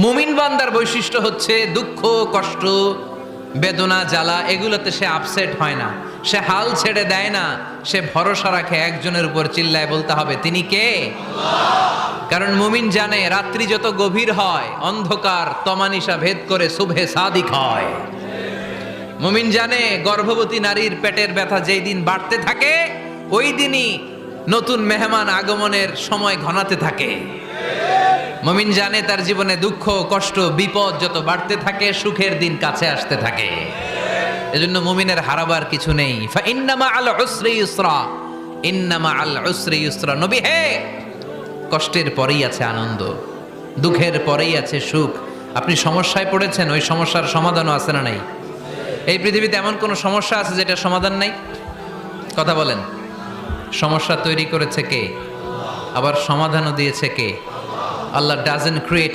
মুমিন বান্দার বৈশিষ্ট্য হচ্ছে দুঃখ কষ্ট বেদনা জ্বালা এগুলোতে সে আপসেট হয় না, সে হাল ছেড়ে দেয় না, সে ভরসা রাখে একজনের উপর, চিল্লায় বলতে হবে তিনি কে? কারণ মুমিন জানে রাত্রি যত গভীর হয় অন্ধকার তমানিসা ভেদ করে সুবহে সাদিক হয়। মুমিন জানে গর্ভবতী নারীর পেটের ব্যথা যেই দিন বাড়তে থাকে ওই দিনই নতুন মেহমান আগমনের সময় ঘনাতে থাকে। মুমিন জানে তার জীবনে দুঃখ কষ্ট বিপদ যত বাড়তে থাকে সুখের দিন কাছে আসতে থাকে। এজন্য মুমিনের হারাবার কিছু নেই। ফা ইন্নামা আল উসরি ইউসরা, ইন্নামা আল উসরি ইউসরা। নবী হে, কষ্টের পরেই আছে আনন্দ, দুঃখের পরেই আছে সুখ। আপনি সমস্যায় পড়েছেন, ওই সমস্যার সমাধানও আছে না নাই? এই পৃথিবীতে এমন কোন সমস্যা আছে যেটা সমাধান নাই? কথা বলেন। সমস্যা তৈরি করেছে কে? আবার সমাধানও দিয়েছে কে? আল্লাহ ডাজন্ট ক্রিয়েট